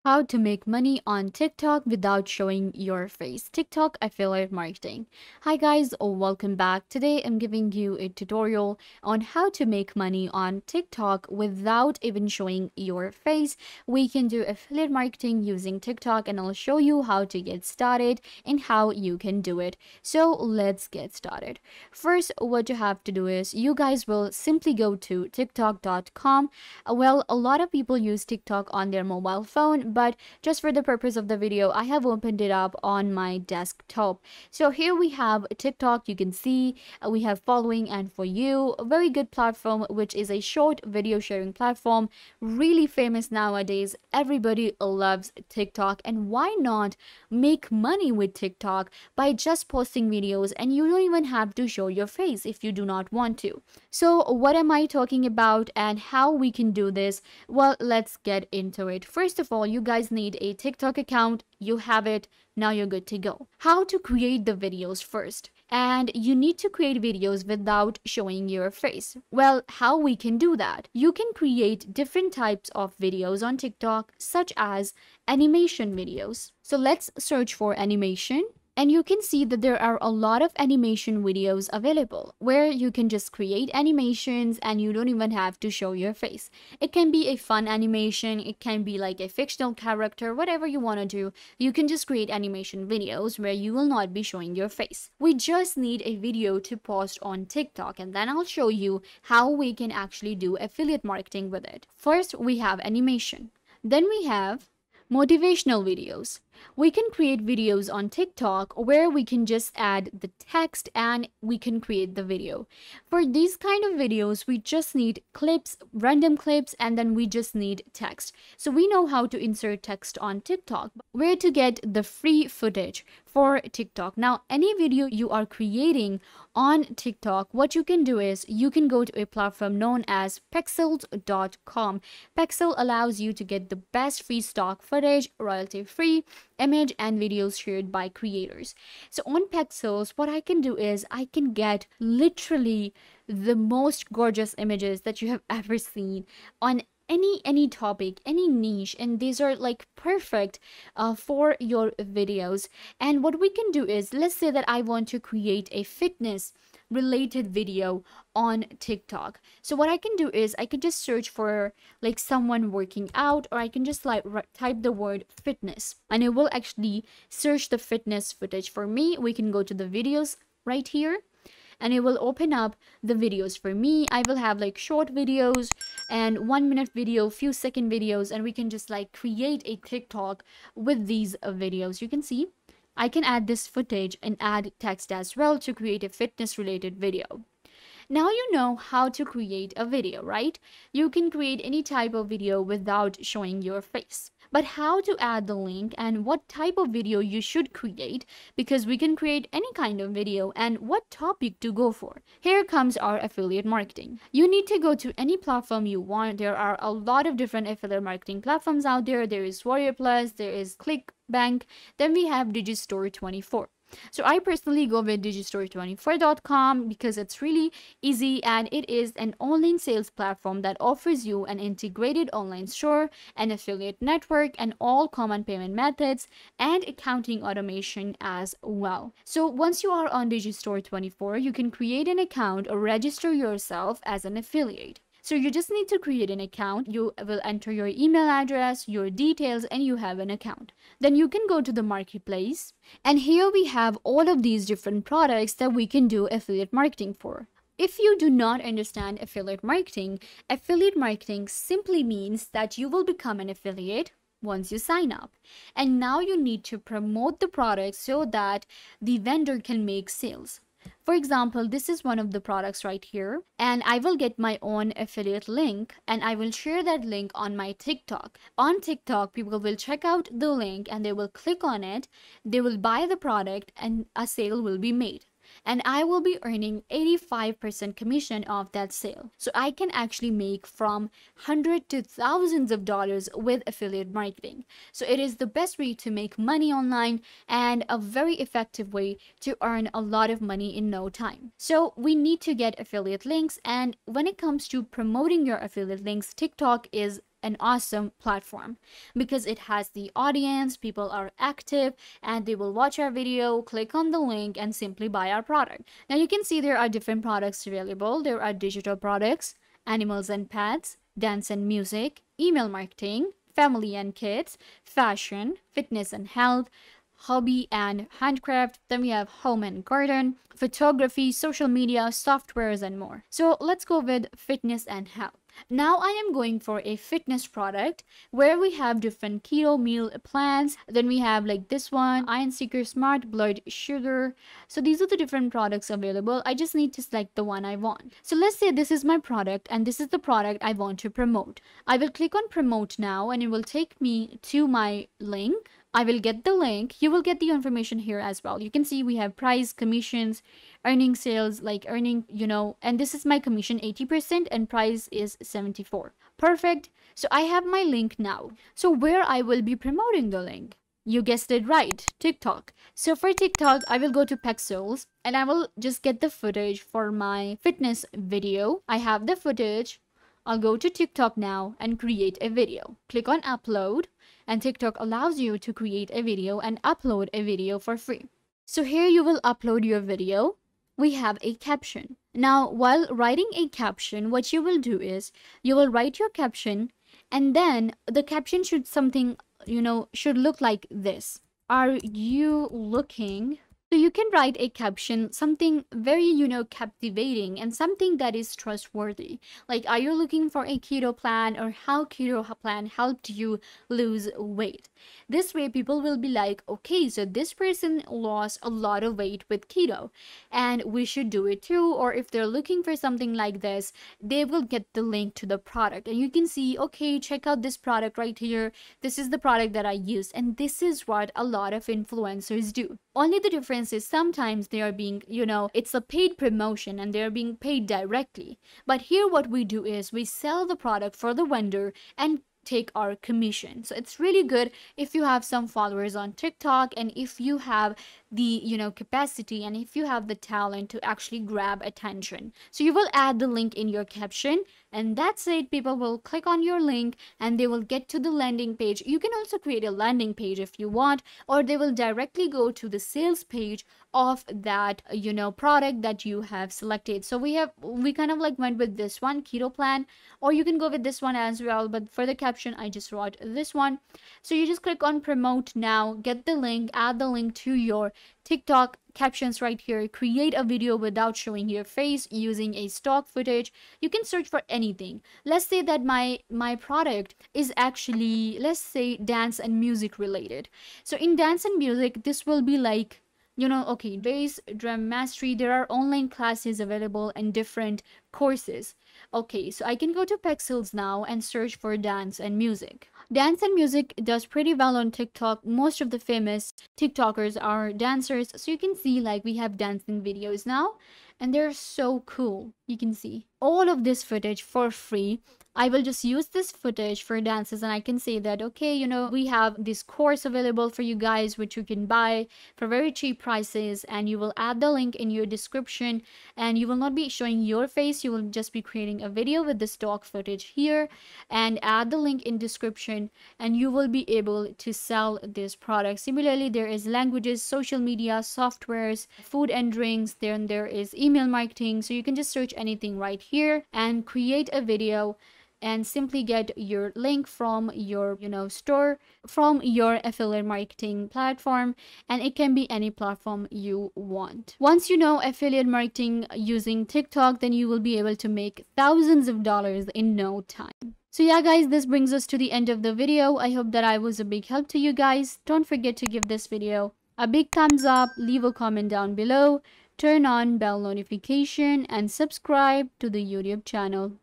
How to make money on TikTok without showing your face. TikTok affiliate marketing. Hi guys, welcome back. Today I'm giving you a tutorial on how to make money on TikTok without even showing your face. We can do affiliate marketing using TikTok and I'll show you how to get started and how you can do it. So let's get started. First, what you have to do is you guys will simply go to tiktok.com. Well, a lot of people use TikTok on their mobile phone, but just for the purpose of the video, I have opened it up on my desktop. So here we have TikTok. You can see we have following and for you, a very good platform, which is a short video sharing platform, really famous nowadays. Everybody loves TikTok, and why not make money with TikTok by just posting videos, and you don't even have to show your face if you do not want to. So what am I talking about and how we can do this? Well, let's get into it. First of all, you guys need a TikTok account. You have it. Now you're good to go. How to create the videos first. And you need to create videos without showing your face. Well, how we can do that? You can create different types of videos on TikTok, such as animation videos. So let's search for animation. And you can see that there are a lot of animation videos available where you can just create animations and you don't even have to show your face. It can be a fun animation, it can be like a fictional character, whatever you want to do. You can just create animation videos where you will not be showing your face. We just need a video to post on TikTok, and then I'll show you how we can actually do affiliate marketing with it. First, we have animation. Then we have motivational videos. We can create videos on TikTok where we can just add the text and we can create the video. For these kind of videos, we just need clips, random clips, and then we just need text. So we know how to insert text on TikTok, where to get the free footage for TikTok. Now, any video you are creating on TikTok, what you can do is you can go to a platform known as pexels.com. Pexel allows you to get the best free stock footage, royalty free, image and videos shared by creators. So on Pexels, what I can do is I can get literally the most gorgeous images that you have ever seen on any topic, any niche, and these are like perfect for your videos. And what we can do is, let's say that I want to create a fitness related video on TikTok. So what I can do is I can just search for like someone working out, or I can just like type the word fitness and it will actually search the fitness footage for me. We can go to the videos right here and it will open up the videos for me. I will have like short videos and 1 minute video, few second videos, and we can just like create a TikTok with these videos. You can see I can add this footage and add text as well to create a fitness related video. Now you know how to create a video, right? You can create any type of video without showing your face. But how to add the link and what type of video you should create, because we can create any kind of video, and what topic to go for. Here comes our affiliate marketing. You need to go to any platform you want. There are a lot of different affiliate marketing platforms out there. There is Warrior Plus, there is ClickBank, then we have Digistore24. So I personally go with digistore24.com because it's really easy and it is an online sales platform that offers you an integrated online store, an affiliate network, and all common payment methods and accounting automation as well. So once you are on Digistore24, you can create an account or register yourself as an affiliate. So you just need to create an account. You will enter your email address, your details, and you have an account. Then you can go to the marketplace. And here we have all of these different products that we can do affiliate marketing for. If you do not understand affiliate marketing simply means that you will become an affiliate once you sign up. And now you need to promote the product so that the vendor can make sales. For example, this is one of the products right here, and I will get my own affiliate link and I will share that link on my TikTok. On TikTok, people will check out the link and they will click on it, they will buy the product, and a sale will be made. And I will be earning 85% commission of that sale. So I can actually make from hundreds to thousands of dollars with affiliate marketing. So it is the best way to make money online and a very effective way to earn a lot of money in no time. So we need to get affiliate links, and when it comes to promoting your affiliate links, TikTok is an awesome platform because it has the audience, people are active, and they will watch our video, click on the link, and simply buy our product. Now you can see there are different products available. There are digital products, animals and pets, dance and music, email marketing, family and kids, fashion, fitness and health, hobby and handcraft. Then we have home and garden, photography, social media, softwares, and more. So let's go with fitness and health. Now I am going for a fitness product where we have different keto meal plans. Then we have like this one, Iron Seeker Smart Blood Sugar. So these are the different products available. I just need to select the one I want. So let's say this is my product and this is the product I want to promote. I will click on promote now and it will take me to my link. I will get the link. You will get the information here as well. You can see we have price, commissions, earning sales, like earning, and this is my commission 80% and price is 74. Perfect. So I have my link now. So where I will be promoting the link? You guessed it right, TikTok. So for TikTok, I will go to Pexels and I will just get the footage for my fitness video. I have the footage. I'll go to TikTok now and create a video. Click on upload and TikTok allows you to create a video and upload a video for free. So here you will upload your video. We have a caption. Now, while writing a caption, what you will do is you will write your caption and then the caption should should look like this. Are you looking? So you can write a caption, something very, captivating and something that is trustworthy. Like, are you looking for a keto plan or how keto plan helped you lose weight? This way people will be like, okay, so this person lost a lot of weight with keto and we should do it too. Or if they're looking for something like this, they will get the link to the product and you can see, okay, check out this product right here. This is the product that I used and this is what a lot of influencers do. Only the difference is sometimes they are being, it's a paid promotion and they're being paid directly. But here what we do is we sell the product for the vendor and take our commission. So it's really good if you have some followers on TikTok and if you have the capacity and if you have the talent to actually grab attention. So you will add the link in your caption and that's it. People will click on your link and they will get to the landing page. You can also create a landing page if you want, or they will directly go to the sales page of that product that you have selected. So we kind of like went with this one, keto plan, or you can go with this one as well, but for the caption I just wrote this one. So you just click on promote now, get the link, add the link to your TikTok captions right here, create a video without showing your face using a stock footage. You can search for anything. Let's say that my product is actually, let's say, dance and music related. So in dance and music, this will be like, okay, bass, drum mastery. There are online classes available and different courses. Okay, so I can go to Pexels now and search for dance and music. Dance and music does pretty well on TikTok. Most of the famous TikTokers are dancers. So you can see like we have dancing videos now and they're so cool. You can see all of this footage for free. I will just use this footage for dances and I can say that, okay, we have this course available for you guys, which you can buy for very cheap prices, and you will add the link in your description and you will not be showing your face. You will just be creating a video with the stock footage here and add the link in description and you will be able to sell this product. Similarly, there is languages, social media, softwares, food and drinks. Then there is email marketing. So you can just search anything right here and create a video and simply get your link from your store, from your affiliate marketing platform, and it can be any platform you want. Once you know affiliate marketing using TikTok, then you will be able to make thousands of dollars in no time. So yeah guys, this brings us to the end of the video. I hope that I was a big help to you guys. Don't forget to give this video a big thumbs up, leave a comment down below, turn on bell notification, and subscribe to the YouTube channel.